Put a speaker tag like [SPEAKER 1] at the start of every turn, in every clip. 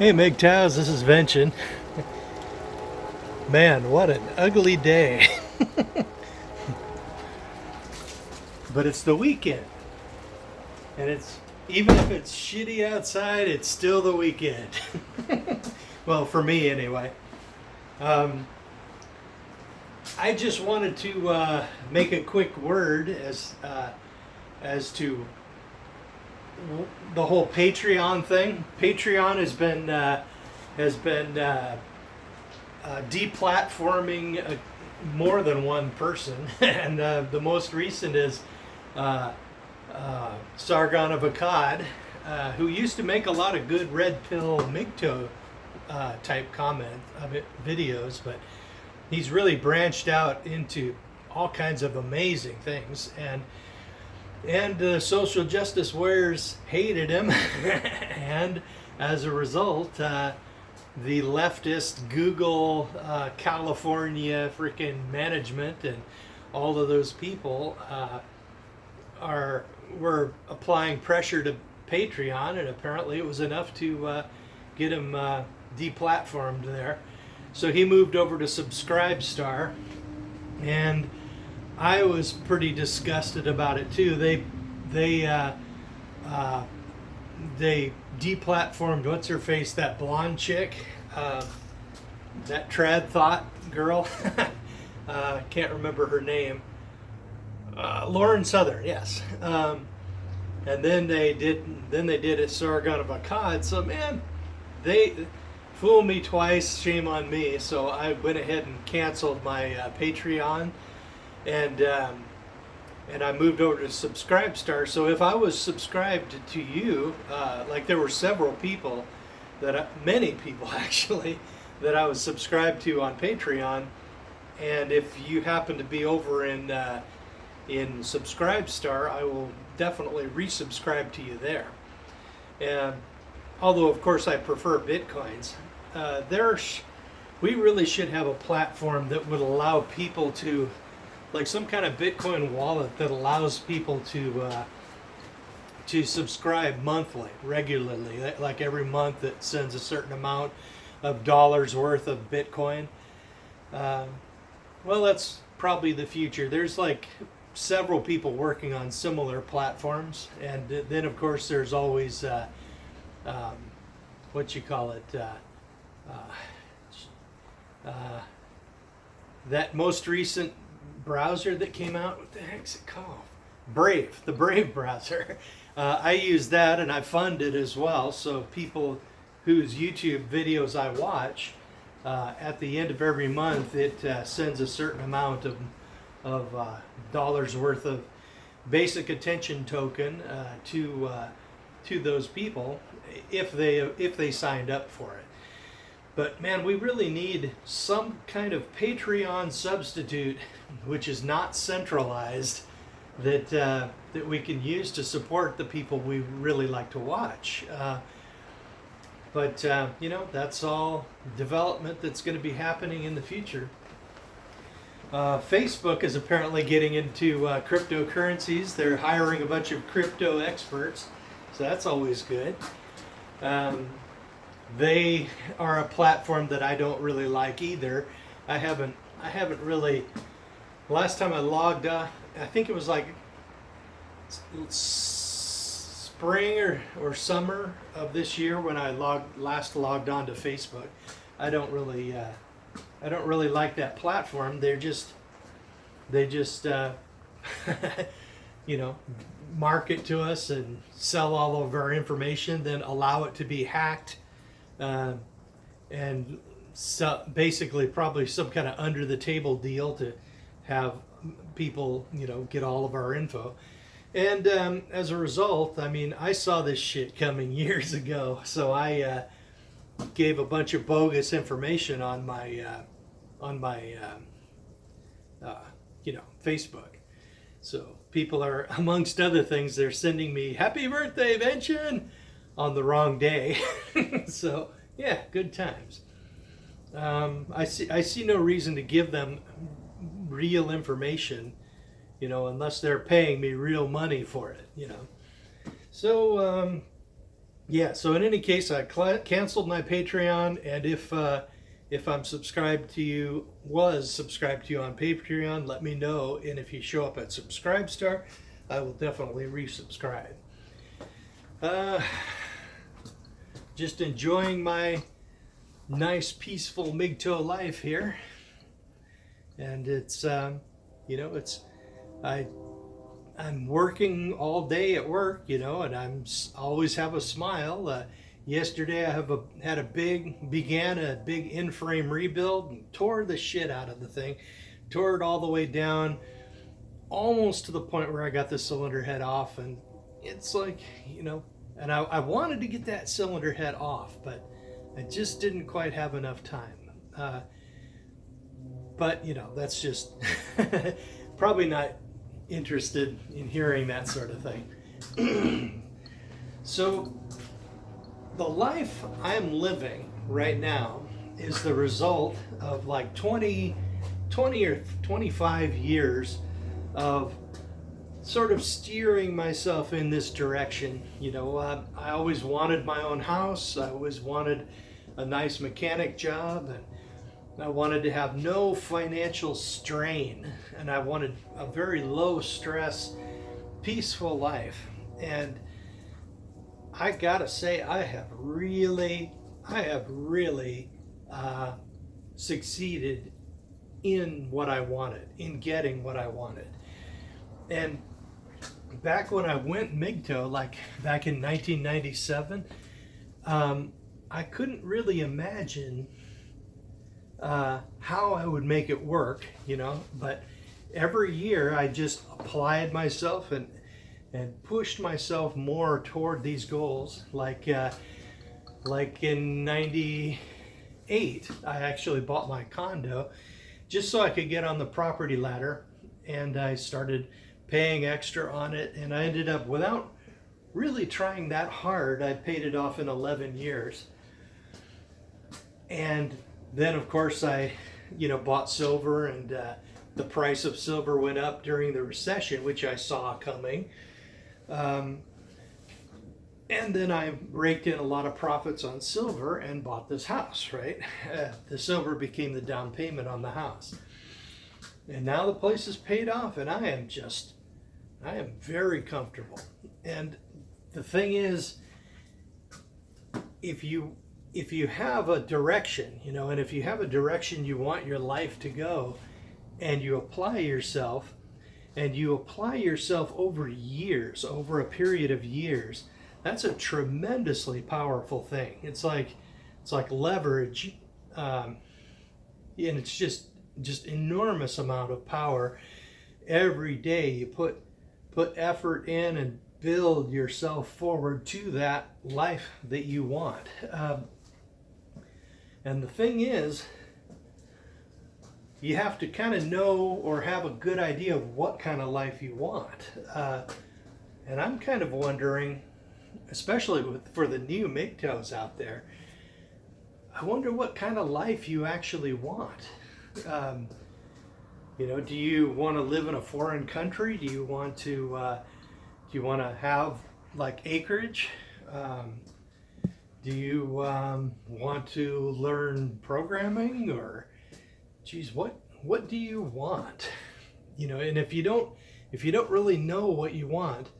[SPEAKER 1] Hey MGTOWs, this is Vention. Man, what an ugly day. But it's the weekend. And it's even if it's shitty outside, it's still the weekend. Well, for me anyway. Um, I just wanted to make a quick word as to the whole Patreon thing. Patreon has been deplatforming more than one person, and the most recent is Sargon of Akkad, who used to make a lot of good red pill MGTOW type videos, but he's really branched out into all kinds of amazing things, and the social justice warriors hated him, and as a result, the leftist Google, California freaking management and all of those people were applying pressure to Patreon, and apparently it was enough to get him deplatformed there. So he moved over to Subscribestar, and I was pretty disgusted about it too. They deplatformed what's her face, that blonde chick, that trad thought girl. Can't remember her name. Lauren Southern, yes. And then they did it Sargon of Akkad. So man, they fooled me twice. Shame on me. So I went ahead and canceled my Patreon, and I moved over to Subscribestar. So if I was subscribed to you, like there were several people many people actually, that I was subscribed to on Patreon, and if you happen to be over in Subscribestar, I will definitely resubscribe to you there. And although of course I prefer Bitcoins, we really should have a platform that would allow people to, like some kind of Bitcoin wallet that allows people to subscribe monthly, regularly, like every month it sends a certain amount of dollars worth of Bitcoin. Well, that's probably the future. There's like several people working on similar platforms, and then of course there's always what you call it, that most recent browser that came out. What the heck's it called? Brave, the Brave browser. I use that, and I fund it as well. So people whose YouTube videos I watch, at the end of every month, it sends a certain amount of dollars worth of basic attention token to those people if they signed up for it. But man, we really need some kind of Patreon substitute, which is not centralized, that we can use to support the people we really like to watch. But that's all development that's going to be happening in the future. Facebook is apparently getting into cryptocurrencies. They're hiring a bunch of crypto experts, so that's always good. They are a platform that I don't really like either. I haven't really. Last time I logged on, I think it was like spring or summer of this year when I last logged on to Facebook. I don't really like that platform. They just market to us and sell all of our information, then allow it to be hacked, and so basically probably some kind of under the table deal to have people get all of our info. And as a result, I mean, I saw this shit coming years ago, so I gave a bunch of bogus information on my Facebook. So people are, amongst other things, they're sending me "Happy Birthday, Vention" on the wrong day. So yeah, good times. I see no reason to give them real information, unless they're paying me real money for it. So yeah, so in any case, I canceled my Patreon, and if I'm subscribed to you, was subscribed to you on Patreon, let me know. And if you show up at Subscribestar, I will definitely resubscribe. Just enjoying my nice, peaceful MGTOW life here, and it's I'm working all day at work, and I'm always have a smile. Yesterday I began a big in-frame rebuild and tore the shit out of the thing, tore it all the way down, almost to the point where I got the cylinder head off, and it's like, and I wanted to get that cylinder head off, but I just didn't quite have enough time. But that's just probably not interested in hearing that sort of thing. So the life I'm living right now is the result of like 20 or 25 years of sort of steering myself in this direction. I always wanted my own house. I always wanted a nice mechanic job, and I wanted to have no financial strain, and I wanted a very low stress, peaceful life. And I gotta say, I have really succeeded in what I wanted, in getting what I wanted. And back when I went MGTOW, like back in 1997, I couldn't really imagine how I would make it work, but every year I just applied myself and pushed myself more toward these goals. Like in 98, I actually bought my condo just so I could get on the property ladder, and I started paying extra on it, and I ended up, without really trying that hard, I paid it off in 11 years. And then of course I bought silver, and the price of silver went up during the recession, which I saw coming. And then I raked in a lot of profits on silver and bought this house, right? The silver became the down payment on the house. And now the place is paid off, and I am very comfortable. And the thing is, if you have a direction, and if you have a direction you want your life to go, and you apply yourself over years, over a period of years, that's a tremendously powerful thing. It's like leverage, and it's just enormous amount of power. Every day you put effort in and build yourself forward to that life that you want. And the thing is, you have to kind of know or have a good idea of what kind of life you want. And I'm kind of wondering, especially for the new MGTOWs out there, I wonder what kind of life you actually want. Do you want to live in a foreign country? Do you want to have like acreage? Do you want to learn programming, or geez, what do you want? And if you don't really know what you want,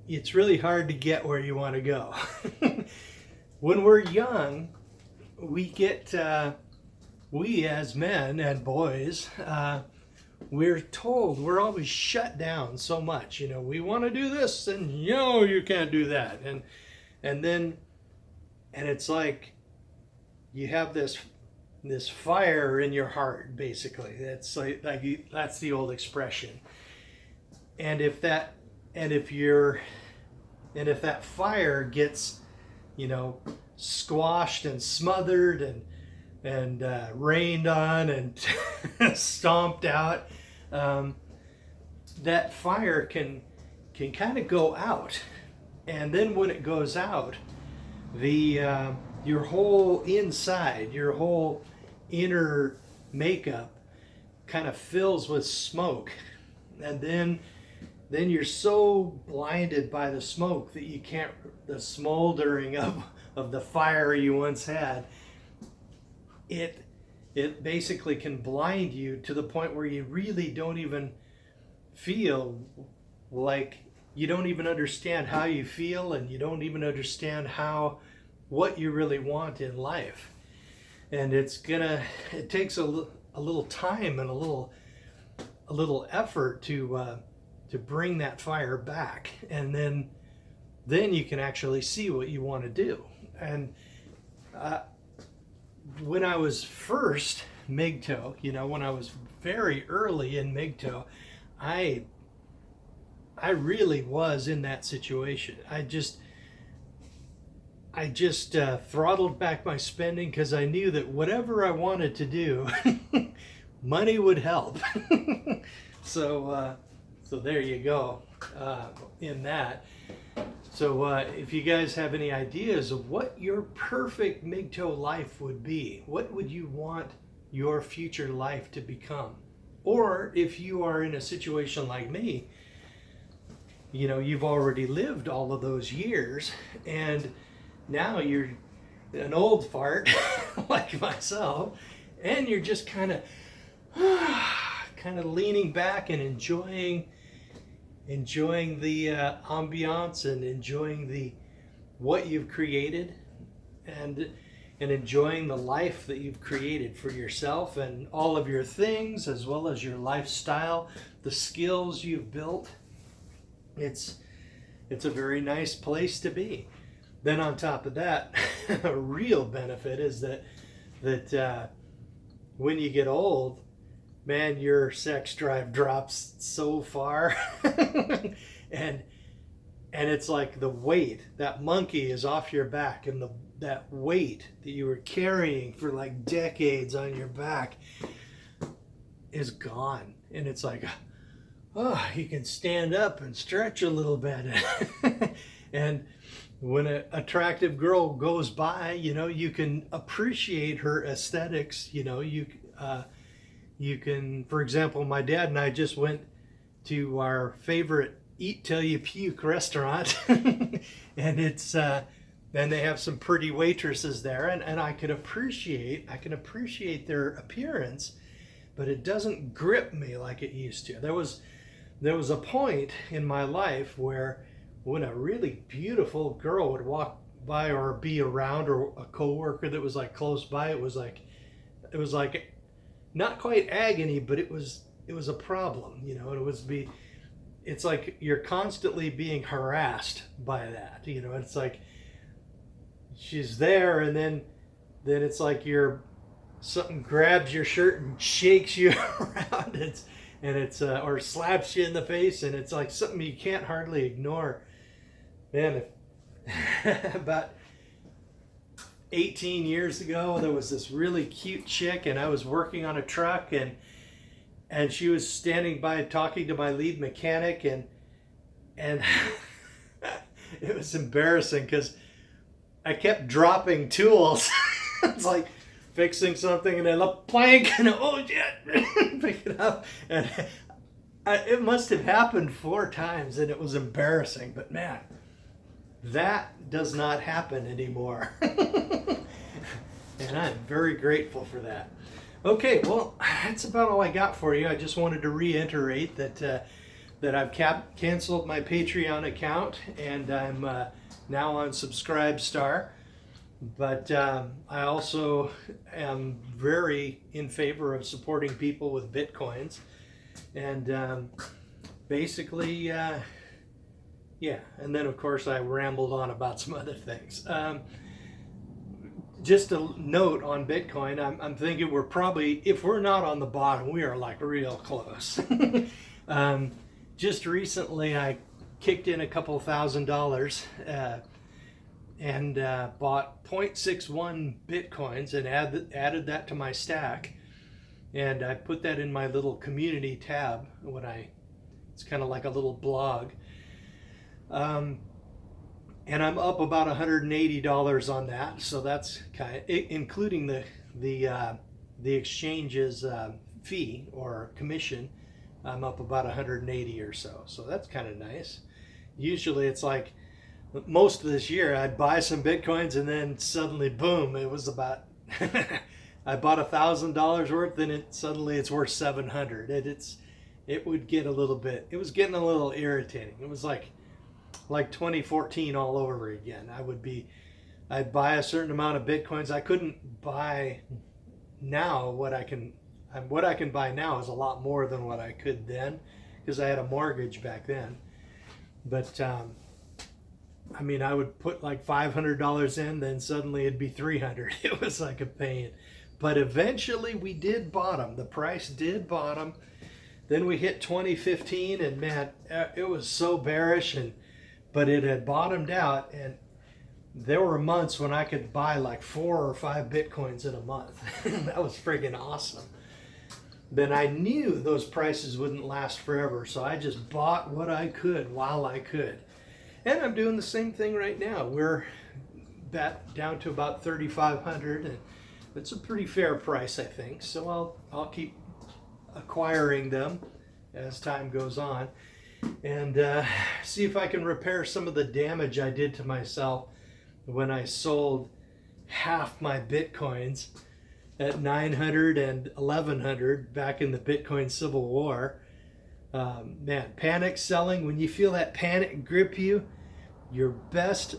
[SPEAKER 1] it's really hard to get where you want to go. When we're young, we as men and boys, we're told, we're always shut down so much. We want to do this, and you can't do that, and it's like you have this fire in your heart, basically. That's like that's the old expression. And if that fire gets squashed and smothered and rained on and stomped out, that fire can kind of go out. And then when it goes out, your whole inside, your whole inner makeup kind of fills with smoke. And then then you're so blinded by the smoke that you can't, the smoldering of the fire you once had, it basically can blind you to the point where you really don't even feel like, you don't even understand how you feel, and you don't even understand what you really want in life. And it takes a little time and a little effort to bring that fire back, and then you can actually see what you want to do. And when I was first MGTOW, when I was very early in MGTOW, I really was in that situation. I just throttled back my spending, because I knew that whatever I wanted to do, money would help. So there you go in that. So if you guys have any ideas of what your perfect MGTOW life would be, what would you want your future life to become? Or if you are in a situation like me, you've already lived all of those years, and now you're an old fart like myself, and you're just kind of leaning back and enjoying the ambiance, and enjoying what you've created, and enjoying the life that you've created for yourself, and all of your things, as well as your lifestyle, the skills you've built. It's a very nice place to be. Then on top of that, a real benefit is that when you get old, man, your sex drive drops so far. and it's like the weight, that monkey is off your back, and that weight that you were carrying for like decades on your back is gone. And it's like, oh, you can stand up and stretch a little bit. And when an attractive girl goes by, you can appreciate her aesthetics. You can, for example, my dad and I just went to our favorite Eat Till You Puke restaurant, and and they have some pretty waitresses there, and I can appreciate their appearance, but it doesn't grip me like it used to. There was a point in my life where, when a really beautiful girl would walk by or be around, or a coworker that was like close by, it was like not quite agony, but it was a problem. It's like you're constantly being harassed by that. It's like she's there, and then it's like something grabs your shirt and shakes you around. Or slaps you in the face, and it's like something you can't hardly ignore. Man, about 18 years ago, there was this really cute chick, and I was working on a truck, and she was standing by talking to my lead mechanic, and it was embarrassing because I kept dropping tools. It's like fixing something, and then a plank, and oh shit, pick it up. And it must have happened 4 times, and it was embarrassing. But man, that does not happen anymore. And I'm very grateful for that. Okay, well, that's about all I got for you. I just wanted to reiterate that I've canceled my Patreon account, and I'm now on Subscribestar. But I also am very in favor of supporting people with Bitcoins. And basically, yeah. And then, of course, I rambled on about some other things. Just a note on Bitcoin, I'm thinking we're probably, if we're not on the bottom, we are like real close. Just recently, I kicked in a couple $1,000 and bought 0.61 Bitcoins and added that to my stack. And I put that in my little community tab it's kind of like a little blog. And I'm up about $180 on that, so that's including the exchange's fee or commission. I'm up about 180 or so. So that's kind of nice. Usually it's like most of this year I'd buy some Bitcoins and then suddenly, boom, it was about, I bought $1,000 worth, then suddenly it's worth 700. It would get a little bit, it was getting a little irritating. It was like 2014 all over again. I'd buy a certain amount of Bitcoins. I couldn't buy now what I can buy now is a lot more than what I could then, because I had a mortgage back then. But I mean, I would put like $500 in, then suddenly it'd be 300. It was like a pain. But eventually we did bottom. The price did bottom. Then we hit 2015, and man, it was so bearish, but it had bottomed out, and there were months when I could buy like 4 or 5 Bitcoins in a month. That was friggin' awesome. Then I knew those prices wouldn't last forever, so I just bought what I could while I could. And I'm doing the same thing right now. We're down to about 3,500, and it's a pretty fair price, I think. So I'll keep acquiring them as time goes on, and see if I can repair some of the damage I did to myself when I sold half my Bitcoins at 900 and 1100 back in the Bitcoin Civil War. Man, panic selling, when you feel that panic grip you, your best,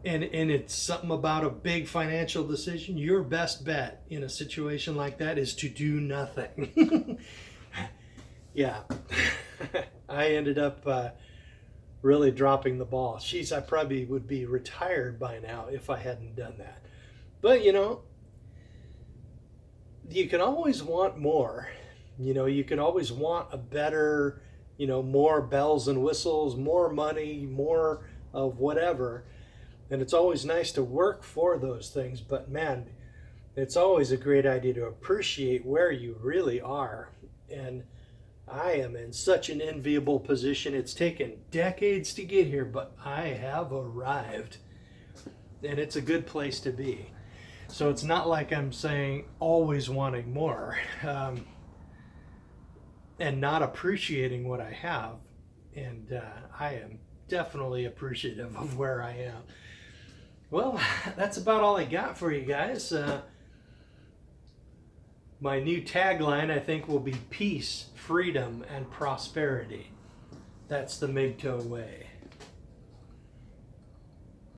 [SPEAKER 1] and it's something about a big financial decision, your best bet in a situation like that is to do nothing. Yeah. I ended up really dropping the ball. Jeez, I probably would be retired by now if I hadn't done that. But, you can always want more. You can always want a better, more bells and whistles, more money, more of whatever. And it's always nice to work for those things. But man, it's always a great idea to appreciate where you really are. And I am in such an enviable position. It's taken decades to get here, but I have arrived. And it's a good place to be. So it's not like I'm saying always wanting more and not appreciating what I have. And I am definitely appreciative of where I am. Well, that's about all I got for you guys. My new tagline, I think, will be peace, freedom, and prosperity. That's the MGTOW way.